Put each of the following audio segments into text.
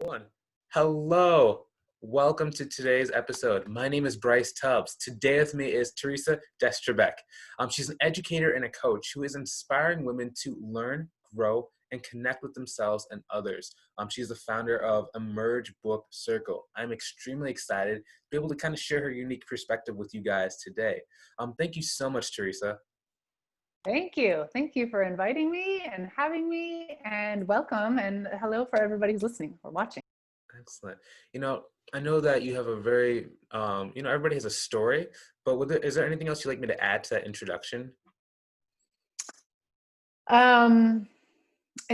One. Hello. Welcome to today's episode. My name is Bryce Tubbs. Today with me is Theresa Destrebecq. She's an educator and a coach who is inspiring women to learn, grow, and connect with themselves and others. She's the founder of Emerge Book Circle. I'm extremely excited to be able to kind of share her unique perspective with you guys today. Thank you so much, Theresa. Thank you. Thank you for inviting me and having me, and welcome, and hello for everybody who's listening or watching. Excellent. I know that you have a very, everybody has a story, but is there anything else you'd like me to add to that introduction? I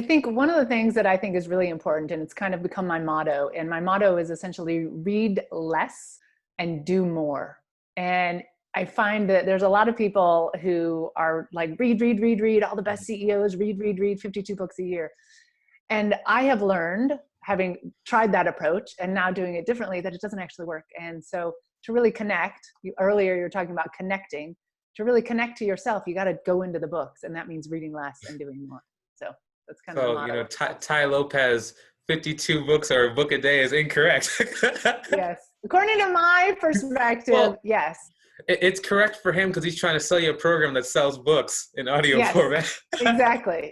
think one of the things that I think is really important, and it's kind of become my motto, and my motto is essentially read less and do more. And I find that there's a lot of people who are like, read, all the best CEOs, read, 52 books a year. And I have learned, having tried that approach and now doing it differently, that it doesn't actually work. And so to really connect, earlier you were talking about connecting, to really connect to yourself, you got to go into the books, and that means reading less and doing more. So that's kind of the motto. Tai Lopez, 52 books or a book a day is incorrect. Yes. According to my perspective, yes. It's correct for him because he's trying to sell you a program that sells books in audio format. Exactly.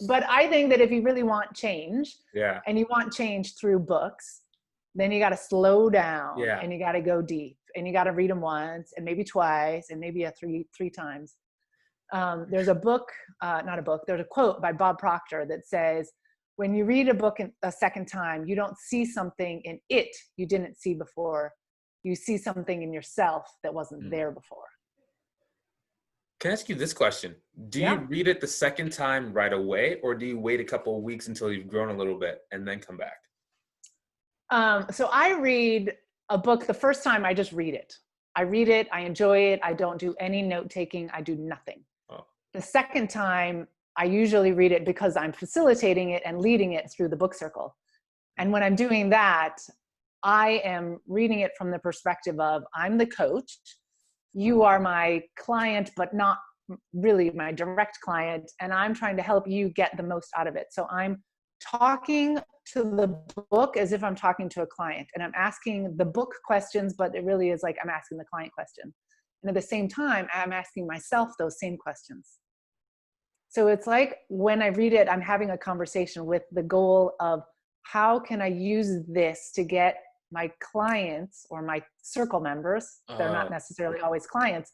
But I think that if you really want change, and you want change through books, then you got to slow down, and you got to go deep, and you got to read them once and maybe twice and maybe three times. There's a quote by Bob Proctor that says, when you read a book a second time, you don't see something in it you didn't see before. You see something in yourself that wasn't there before. Can I ask you this question? Do you read it the second time right away, or do you wait a couple of weeks until you've grown a little bit and then come back? So I read a book the first time. I just read it. I read it. I enjoy it. I don't do any note taking. I do nothing. Oh. The second time, I usually read it because I'm facilitating it and leading it through the book circle. And when I'm doing that, I am reading it from the perspective of, I'm the coach, you are my client, but not really my direct client, and I'm trying to help you get the most out of it. So I'm talking to the book as if I'm talking to a client, and I'm asking the book questions, but it really is like I'm asking the client question. And at the same time, I'm asking myself those same questions. So it's like when I read it, I'm having a conversation with the goal of, how can I use this to get my clients or my circle members, they're not necessarily always clients,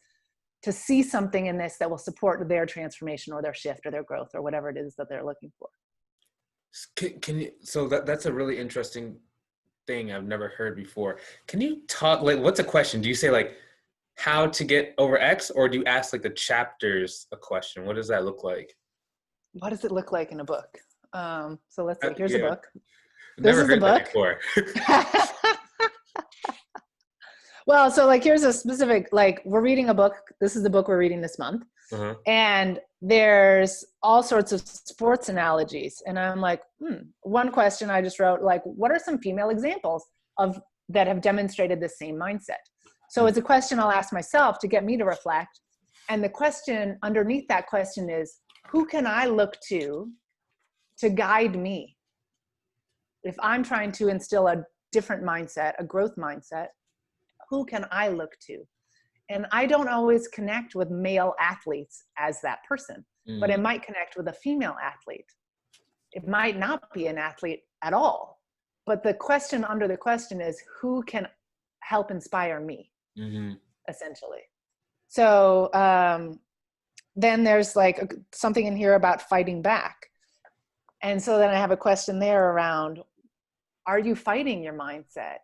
to see something in this that will support their transformation or their shift or their growth or whatever it is that they're looking for. Can you, so that's a really interesting thing I've never heard before. Can you talk, like, what's a question? Do you say like how to get over X, or do you ask like the chapters a question? What does that look like? What does it look like in a book? So let's see, here's a book. Never heard that before. Well, so like, here's a specific, like, we're reading a book. This is the book we're reading this month. And there's all sorts of sports analogies. And I'm like, one question I just wrote, like, what are some female examples that have demonstrated the same mindset? So it's a question I'll ask myself to get me to reflect. And the question underneath that question is, who can I look to guide me? If I'm trying to instill a different mindset, a growth mindset, who can I look to? And I don't always connect with male athletes as that person, but it might connect with a female athlete. It might not be an athlete at all, but the question under the question is, who can help inspire me, essentially? So then there's like something in here about fighting back. And so then I have a question there around, are you fighting your mindset?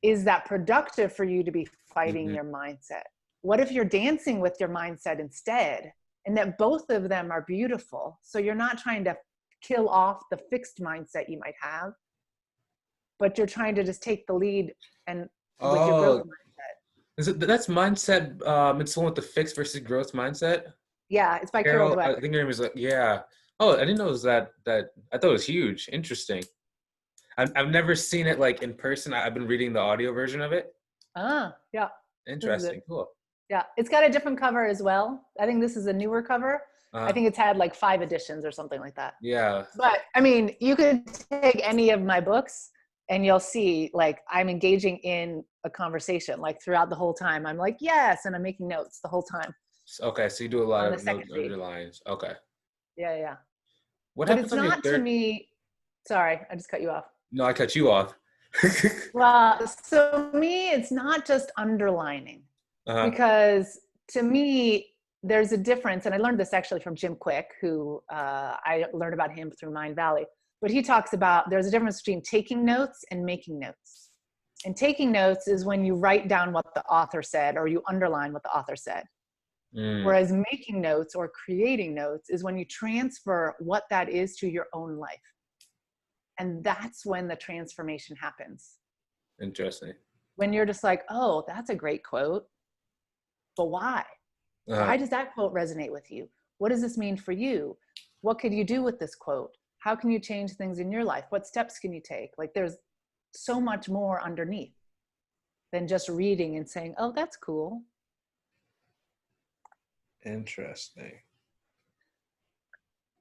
Is that productive for you to be fighting your mindset? What if you're dancing with your mindset instead, and that both of them are beautiful? So you're not trying to kill off the fixed mindset you might have, but you're trying to just take the lead and with your growth mindset. That's mindset. It's the one with the fixed versus growth mindset. Yeah, it's by Carol Dweck. I think her name is Oh, I didn't know it was that. I thought it was huge. Interesting. I've never seen it like in person. I've been reading the audio version of it. Yeah. Interesting. Cool. Yeah, it's got a different cover as well. I think this is a newer cover. I think it's had like 5 editions or something like that. Yeah. But I mean, you could take any of my books and you'll see like I'm engaging in a conversation like throughout the whole time. I'm like, yes, and I'm making notes the whole time. Okay, so you do a lot On the of note second read. underlines. Okay. Yeah, yeah. What But happens it's on your not to third? me. Sorry, I just cut you off. No, I cut you off. Well, so me, it's not just underlining, Uh-huh. because to me, there's a difference. And I learned this actually from Jim Quick, who I learned about him through Mind Valley. But he talks about there's a difference between taking notes and making notes. And taking notes is when you write down what the author said or you underline what the author said. Mm, Whereas making notes or creating notes is when you transfer what that is to your own life. And that's when the transformation happens. interesting. When you're just like, oh, that's a great quote, but why? Uh-huh. Why does that quote resonate with you? What does this mean for you? What could you do with this quote? How can you change things in your life? What steps can you take? Like there's so much more underneath than just reading and saying, oh, that's cool. Interesting.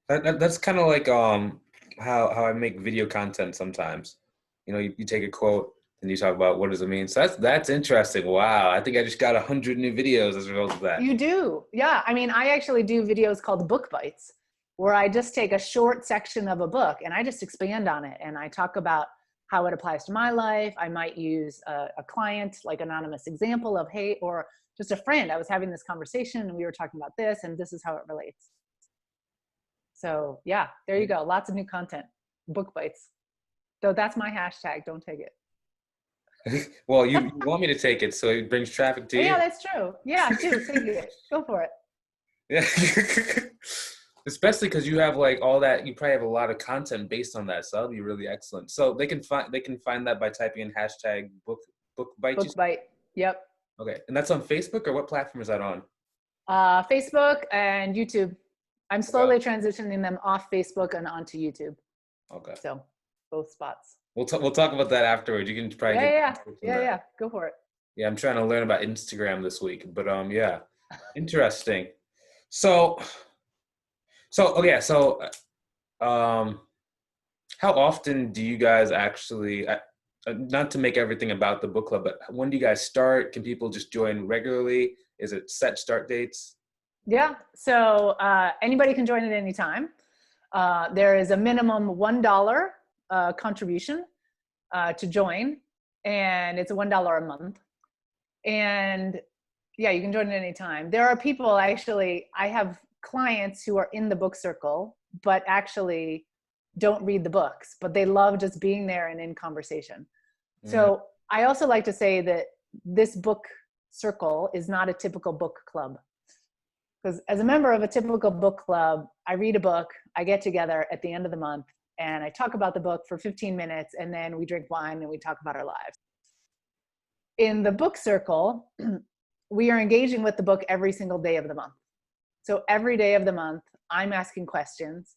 That's kind of like how I make video content sometimes. You take a quote and you talk about what does it mean. So that's interesting. Wow, I think I just got 100 new videos as a result of that. You do. Yeah. I mean, I actually do videos called book bites where I just take a short section of a book and I just expand on it. And I talk about how it applies to my life. I might use a client, like anonymous example of, hey, or just a friend. I was having this conversation and we were talking about this and this is how it relates. So yeah, there you go. Lots of new content, book bites. So that's my hashtag. Don't take it. Well, you want me to take it, so it brings traffic to Yeah, you. that's true. Yeah, do take it. Go for it. Yeah. Especially because you have like all that, you probably have a lot of content based on that, so that'll be really excellent. So they can find that by typing in hashtag book bite. Book bite. Yep. Okay, and that's on Facebook, or what platform is that on? Facebook and YouTube. I'm Okay. slowly transitioning them off Facebook and onto YouTube. Okay. So both spots. We'll talk about that afterwards. You can probably Yeah, get yeah, tips on yeah, that. yeah. Go for it. Yeah, I'm trying to learn about Instagram this week, but yeah, interesting. So okay, so um, how often do you guys actually? Not to make everything about the book club, but when do you guys start? Can people just join regularly? Is it set start dates? Yeah. So anybody can join at any time. There is a minimum $1 contribution to join, and it's a $1 a month. And yeah, you can join at any time. There are people actually, I have clients who are in the book circle, but actually don't read the books, but they love just being there and in conversation. Mm, So I also like to say that this book circle is not a typical book club. Because as a member of a typical book club, I read a book, I get together at the end of the month, and I talk about the book for 15 minutes, and then we drink wine and we talk about our lives. In the book circle, we are engaging with the book every single day of the month. So every day of the month, I'm asking questions,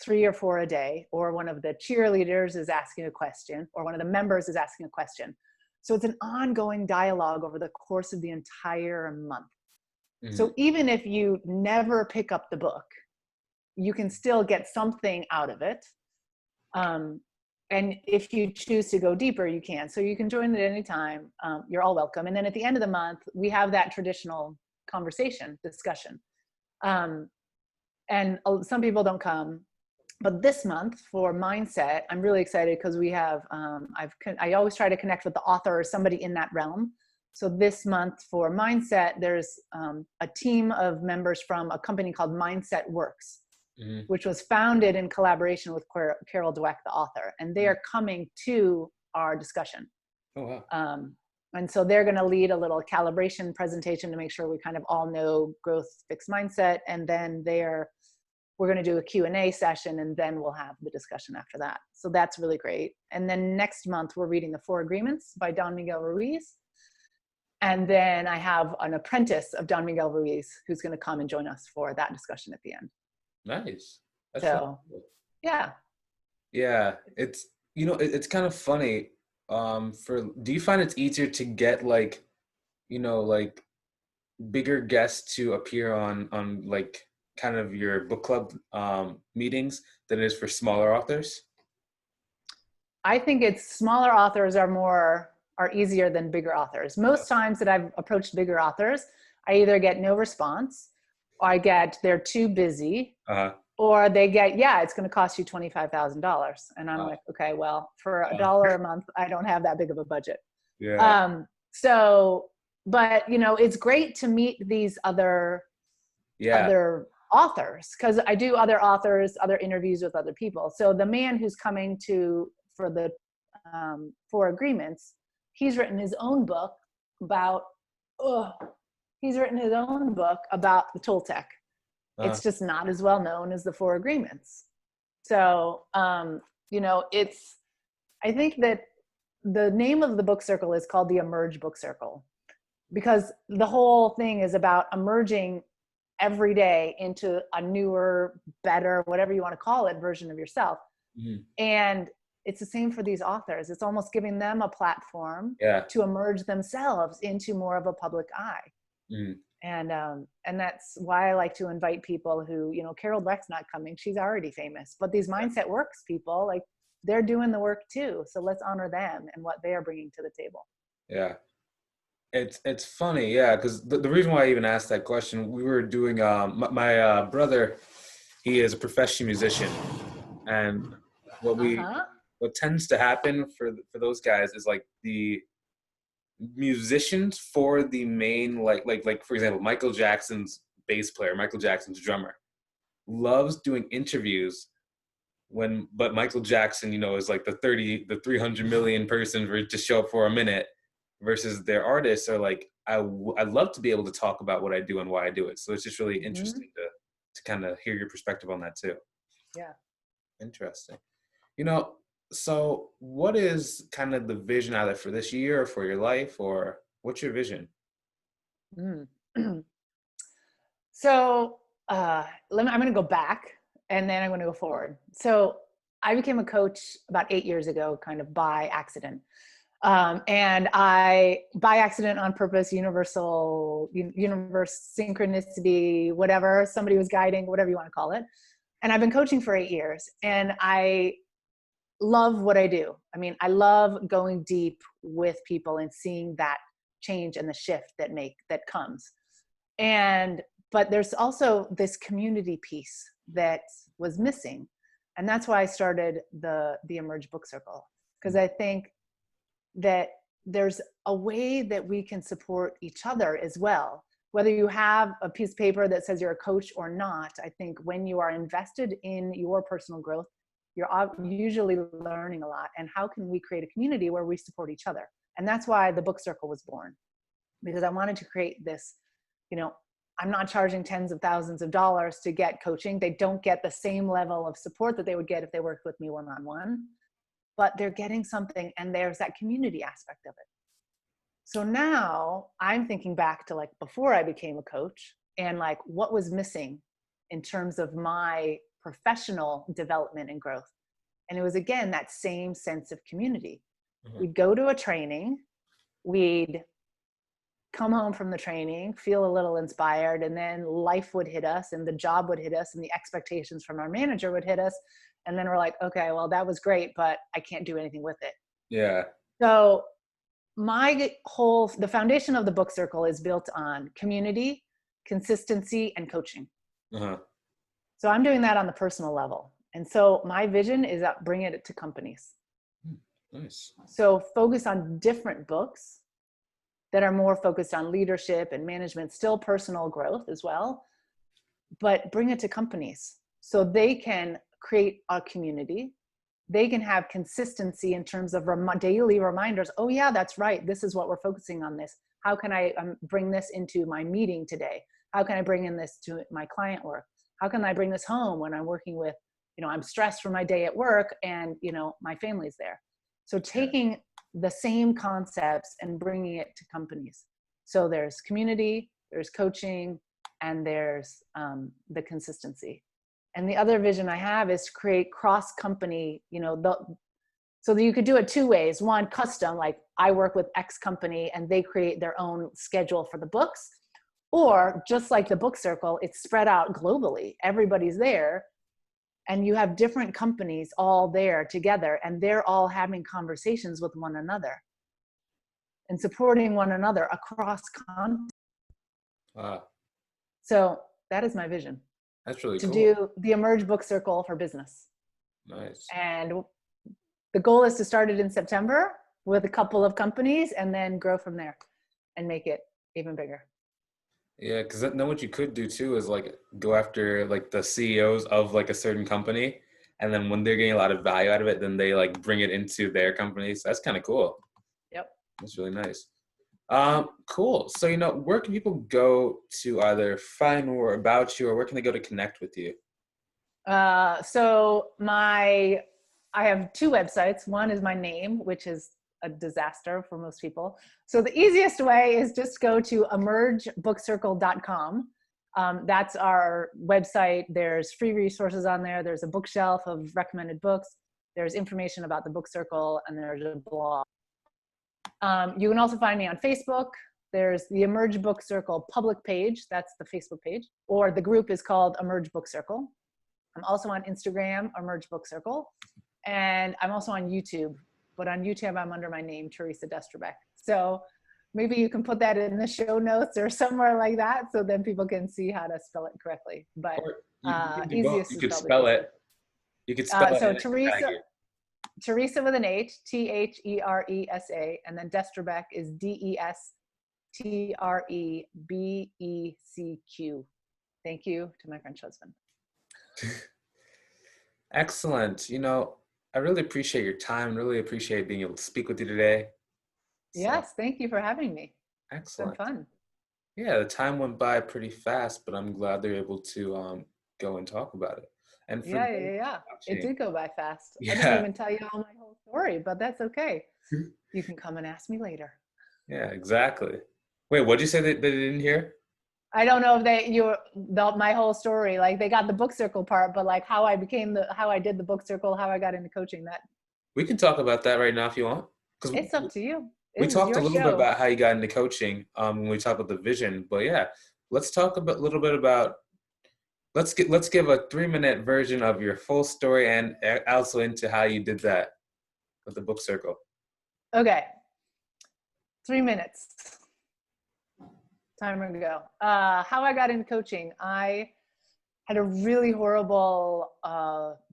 3 or 4 a day, or one of the cheerleaders is asking a question, or one of the members is asking a question. So it's an ongoing dialogue over the course of the entire month. mm, So even if you never pick up the book, you can still get something out of it. And if you choose to go deeper, you can. So you can join at any time. You're all welcome. And then at the end of the month, we have that traditional conversation, discussion. And some people don't come. But this month for mindset, I'm really excited because we have, I always try to connect with the author or somebody in that realm. So this month for mindset, there's a team of members from a company called Mindset Works, mm, which was founded in collaboration with Carol Dweck, the author, and they are coming to our discussion. oh wow. And so they're going to lead a little calibration presentation to make sure we kind of all know growth fixed mindset. And then we're going to do a Q&A session, and then we'll have the discussion after that. So that's really great. And then next month, we're reading The Four Agreements by Don Miguel Ruiz. And then I have an apprentice of Don Miguel Ruiz who's going to come and join us for that discussion at the end. Nice. That's So, cool. yeah. Yeah, it's kind of funny. Do you find it's easier to get like bigger guests to appear on like kind of your book club meetings than it is for smaller authors? I think it's smaller authors are easier than bigger authors. Most times that I've approached bigger authors, I either get no response, or I get they're too busy, or they get, yeah, it's going to cost you $25,000. And I'm like, okay, well, for $1 a month, I don't have that big of a budget. Yeah. So, but you know, it's great to meet these other authors, because I do other authors, other interviews with other people. So the man who's coming for the Four Agreements, he's written his own book about the Toltec. It's just not as well known as the Four Agreements. So, you know, I think that the name of the book circle is called the Emerge Book Circle, because the whole thing is about emerging every day into a newer, better, whatever you want to call it, version of yourself. And it's the same for these authors. It's almost giving them a platform to emerge themselves into more of a public eye. And that's why I like to invite people who, you know, Carol Dweck's not coming. She's already famous. But these Mindset Works people, like, they're doing the work too. So let's honor them and what they are bringing to the table. Yeah. It's funny, yeah, because the reason why I even asked that question, we were doing, my brother, he is a professional musician. And what tends to happen for those guys is like the musicians for the main, like for example, Michael Jackson's bass player, Michael Jackson's drummer, loves doing interviews but Michael Jackson, you know, is like the 300 million person for to show up for a minute, versus their artists are like, I'd love to be able to talk about what I do and why I do it. So it's just really interesting to kind of hear your perspective on that too. Yeah. Interesting. You know, so what is kind of the vision either for this year or for your life, or what's your vision? So I'm going to go back and then I'm going to go forward. So I became a coach about 8 years ago, kind of by accident. And by accident, on purpose, universe, synchronicity, whatever, somebody was guiding, whatever you want to call it. And I've been coaching for 8 years, and I love what I do. I mean, I love going deep with people and seeing that change and the shift that comes. But there's also this community piece that was missing. And that's why I started the Emerge Book Circle, because I think that there's a way that we can support each other as well. Whether you have a piece of paper that says you're a coach or not, I think when you are invested in your personal growth, you're usually learning a lot. And how can we create a community where we support each other? And that's why the book circle was born, because I wanted to create this, you know, I'm not charging tens of thousands of dollars to get coaching. They don't get the same level of support that they would get if they worked with me one-on-one, but they're getting something, and there's that community aspect of it. So now I'm thinking back to like before I became a coach, and like what was missing in terms of my professional development and growth. And it was, again, that same sense of community. We'd go to a training, we'd come home from the training, feel a little inspired, and then life would hit us, and the job would hit us, and the expectations from our manager would hit us. And then we're like, okay, well, that was great, but I can't do anything with it. Yeah. So the foundation of the book circle is built on community, consistency, and coaching. So I'm doing that on the personal level. And so my vision is that bring it to companies. Nice. So focus on different books that are more focused on leadership and management, still personal growth as well, but bring it to companies so they can create a community. They can have consistency in terms of daily reminders. Oh yeah, that's right. This is what we're focusing on this. How can I bring this into my meeting today? How can I bring in this to my client work? How can I bring this home when I'm working with, you know, I'm stressed from my day at work and, you know, my family's there. So taking the same concepts and bringing it to companies. So there's community, there's coaching, and there's the consistency. And the other vision I have is to create cross-company, you know, so that you could do it two ways. One, custom, like I work with X company and they create their own schedule for the books. Or just like the book circle, it's spread out globally. Everybody's there. And you have different companies all there together, and they're all having conversations with one another and supporting one another across continents. Wow. So that is my vision. That's really to cool. do the Emerge Book Circle for business. Nice. And the goal is to start it in September with a couple of companies and then grow from there and make it even bigger. Yeah, because then what you could do too is like go after like the CEOs of like a certain company, and then when they're getting a lot of value out of it, then they like bring it into their companies. That's kind of cool. Yep. That's really nice. Cool. So, where can people go to either find more about you, or where can they go to connect with you? So I have two websites. One is my name, which is a disaster for most people. So the easiest way is just go to emergebookcircle.com. That's our website. There's free resources on there. There's a bookshelf of recommended books. There's information about the book circle, and there's a blog. You can also find me on Facebook. There's the Emerge Book Circle public page. That's the Facebook page. Or the group is called Emerge Book Circle. I'm also on Instagram, Emerge Book Circle. And I'm also on YouTube. But on YouTube, I'm under my name, Theresa Destrebecq. So maybe you can put that in the show notes or somewhere like that, so then people can see how to spell it correctly. But you can do both. easiest You is could probably spell Facebook. it. You could spell it. So and Theresa with an H, Theresa, and then Destrebecq is Destrebecq. Thank you to my French husband. Excellent. I really appreciate your time. Really appreciate being able to speak with you today. Yes, thank you for having me. Excellent. It's been fun. Yeah, the time went by pretty fast, but I'm glad they're able to go and talk about it. And for Yeah. It did go by fast. Yeah. I didn't even tell you all my whole story, but that's okay. You can come and ask me later. Yeah, exactly. Wait, what'd you say they didn't hear? I don't know if my whole story, like they got the book circle part, but like how I did the book circle, how I got into coaching, that. We can talk about that right now if you want. Because It's up to you. we This is talked a your little bit show. about how you got into coaching when we talked about the vision. But yeah, let's talk a little bit about. Let's give a 3-minute version of your full story and also into how you did that with the book circle. Okay. 3 minutes. Time ago. How I got into coaching. I had a really horrible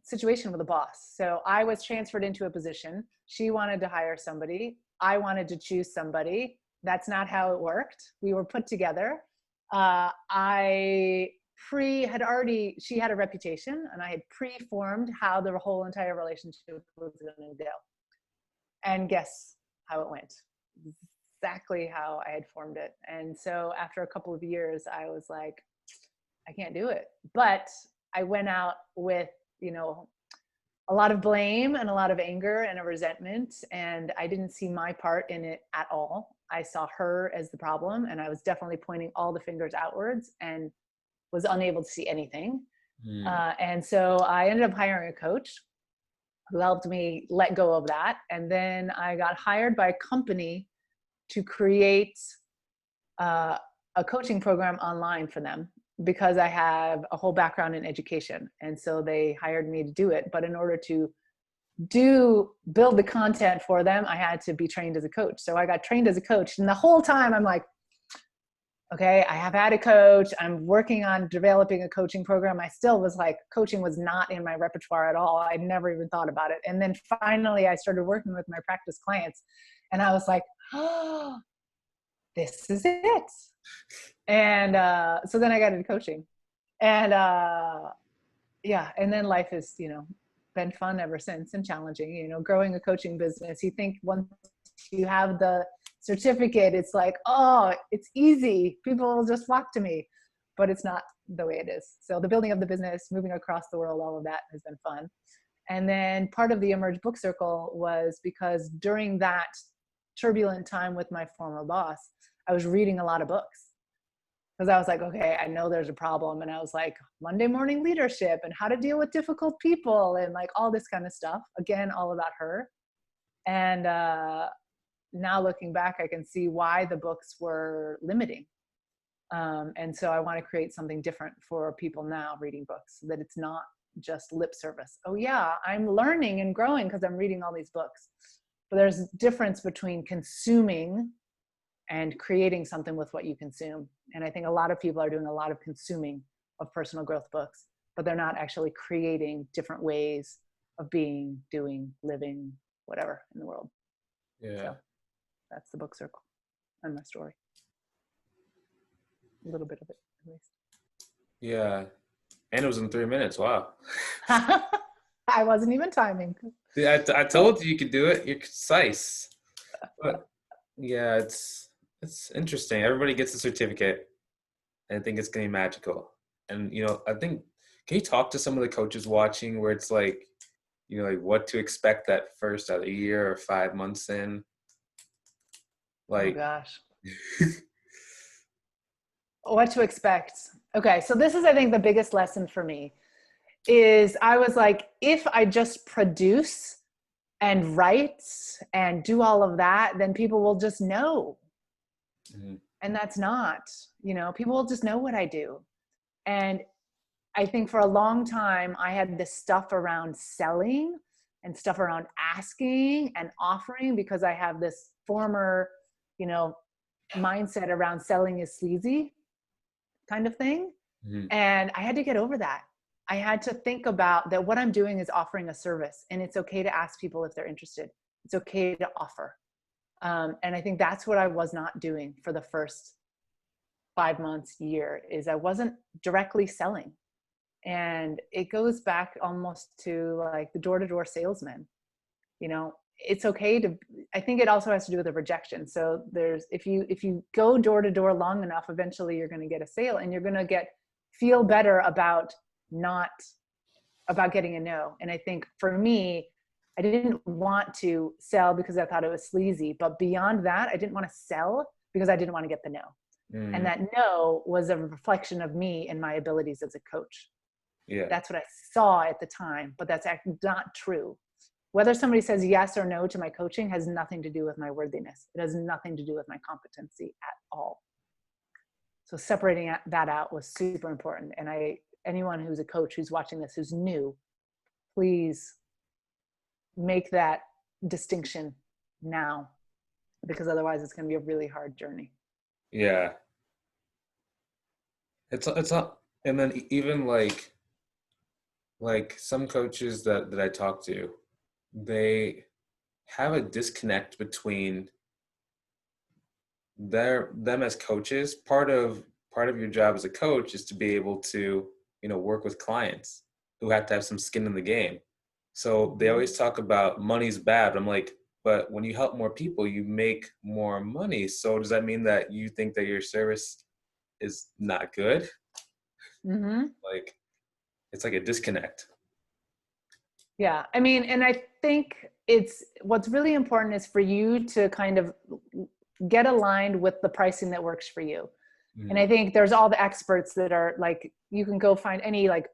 situation with a boss. So I was transferred into a position. She wanted to hire somebody. I wanted to choose somebody. That's not how it worked. We were put together. She had a reputation, and I had pre-formed how the whole entire relationship was going to go. And guess how it went? Exactly how I had formed it. And so after a couple of years, I was like, I can't do it. But I went out with, a lot of blame and a lot of anger and a resentment. And I didn't see my part in it at all. I saw her as the problem, and I was definitely pointing all the fingers outwards and was unable to see anything. And so I ended up hiring a coach who helped me let go of that. And then I got hired by a company to create a coaching program online for them, because I have a whole background in education. And so they hired me to do it. But in order to build the content for them, I had to be trained as a coach. So I got trained as a coach. And the whole time I'm like, okay, I have had a coach. I'm working on developing a coaching program. I still was like, coaching was not in my repertoire at all. I'd never even thought about it. And then finally I started working with my practice clients, and I was like, oh, this is it. And so then I got into coaching, and and then life has, been fun ever since, and challenging, growing a coaching business. You think once you have the certificate, it's like, oh, it's easy. People will just flock to me, but it's not the way it is. So the building of the business, moving across the world, all of that has been fun. And then part of the Emerge Book Circle was because during that turbulent time with my former boss, I was reading a lot of books. Because I was like, okay, I know there's a problem. And I was like, Monday morning leadership and how to deal with difficult people and like all this kind of stuff. Again, all about her. And now looking back, I can see why the books were limiting. And so I want to create something different for people now reading books, so that it's not just lip service. Oh yeah, I'm learning and growing because I'm reading all these books. But there's a difference between consuming and creating something with what you consume. And I think a lot of people are doing a lot of consuming of personal growth books, but they're not actually creating different ways of being, doing, living, whatever in the world. Yeah. So that's the book circle and my story. A little bit of it, at least. Yeah. And it was in 3 minutes. Wow. I wasn't even timing. Yeah, I told you could do it. You're concise. But yeah, it's interesting. Everybody gets a certificate, and I think it's gonna be magical. And I think, can you talk to some of the coaches watching where it's like, like what to expect that first out of a year or 5 months in? Oh Like, gosh. What to expect. Okay, so this is, I think, the biggest lesson for me is I was like, if I just produce and write and do all of that, then people will just know. mm-hmm. And that's not, people will just know what I do. And I think for a long time, I had this stuff around selling and stuff around asking and offering, because I have this former, mindset around selling is sleazy kind of thing. Mm-hmm. And I had to get over that. I had to think about that what I'm doing is offering a service, and it's okay to ask people if they're interested. It's okay to offer. And I think that's what I was not doing for the first 5 months, year, is I wasn't directly selling. And it goes back almost to like the door-to-door salesman. It's okay to, I think it also has to do with the rejection. So if you go door to door long enough, eventually you're going to get a sale, and you're going to feel better about getting a no. And I think for me, I didn't want to sell because I thought it was sleazy, but beyond that, I didn't want to sell because I didn't want to get the no. Mm. And that no was a reflection of me and my abilities as a coach. Yeah. That's what I saw at the time, but that's actually not true. Whether somebody says yes or no to my coaching has nothing to do with my worthiness. It has nothing to do with my competency at all. So separating that out was super important. And anyone who's a coach who's watching this, who's new, please make that distinction now, because otherwise it's going to be a really hard journey. Yeah. It's not, and then even like some coaches that I talk to, they have a disconnect between them as coaches. Part of your job as a coach is to be able to, work with clients who have to have some skin in the game. So they always talk about money's bad. I'm like, but when you help more people, you make more money. So does that mean that you think that your service is not good? Mm-hmm. Like, it's like a disconnect. Yeah. I mean, and I think what's really important is for you to kind of get aligned with the pricing that works for you. Mm-hmm. And I think there's all the experts that are like, you can go find any like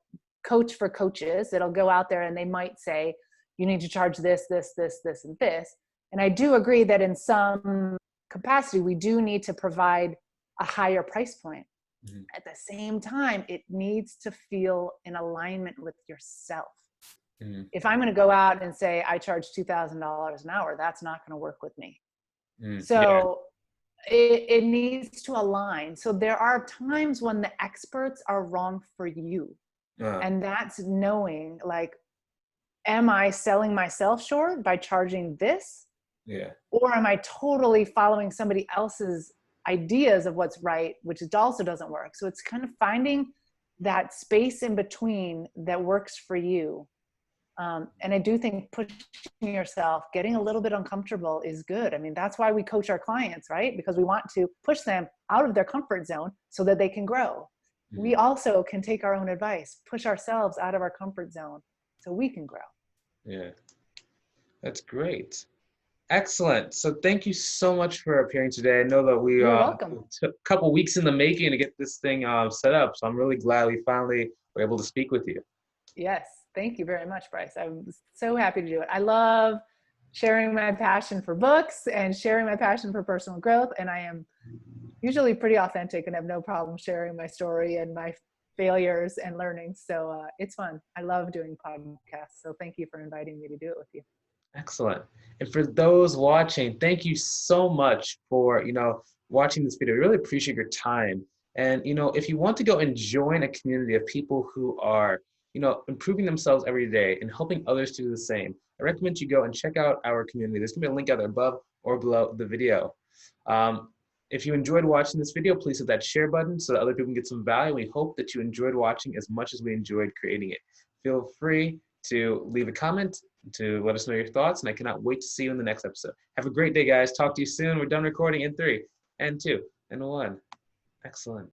coach for coaches that'll go out there and they might say, you need to charge this, this, this, this, and this. And I do agree that in some capacity, we do need to provide a higher price point. Mm-hmm. At the same time, it needs to feel in alignment with yourself. Mm-hmm. If I'm going to go out and say, I charge $2,000 an hour, that's not going to work with me. Mm-hmm. So it needs to align. So there are times when the experts are wrong for you. And that's knowing, like, am I selling myself short by charging this? Yeah. Or am I totally following somebody else's ideas of what's right, which also doesn't work? So it's kind of finding that space in between that works for you. And I do think pushing yourself, getting a little bit uncomfortable is good. I mean, that's why we coach our clients, right? Because we want to push them out of their comfort zone so that they can grow. Mm-hmm. We also can take our own advice, push ourselves out of our comfort zone so we can grow. Yeah, that's great. Excellent. So thank you so much for appearing today. I know that we took a couple weeks in the making to get this thing set up. So I'm really glad we finally were able to speak with you. Yes. Thank you very much, Bryce. I'm so happy to do it. I love sharing my passion for books and sharing my passion for personal growth. And I am usually pretty authentic and have no problem sharing my story and my failures and learning. So it's fun. I love doing podcasts. So thank you for inviting me to do it with you. Excellent. And for those watching, thank you so much for, watching this video. We really appreciate your time. And, if you want to go and join a community of people who are, improving themselves every day and helping others to do the same, I recommend you go and check out our community. There's going to be a link either above or below the video. If you enjoyed watching this video, please hit that share button so that other people can get some value. We hope that you enjoyed watching as much as we enjoyed creating it. Feel free to leave a comment to let us know your thoughts, and I cannot wait to see you in the next episode. Have a great day, guys. Talk to you soon. We're done recording in 3 and 2 and 1. Excellent.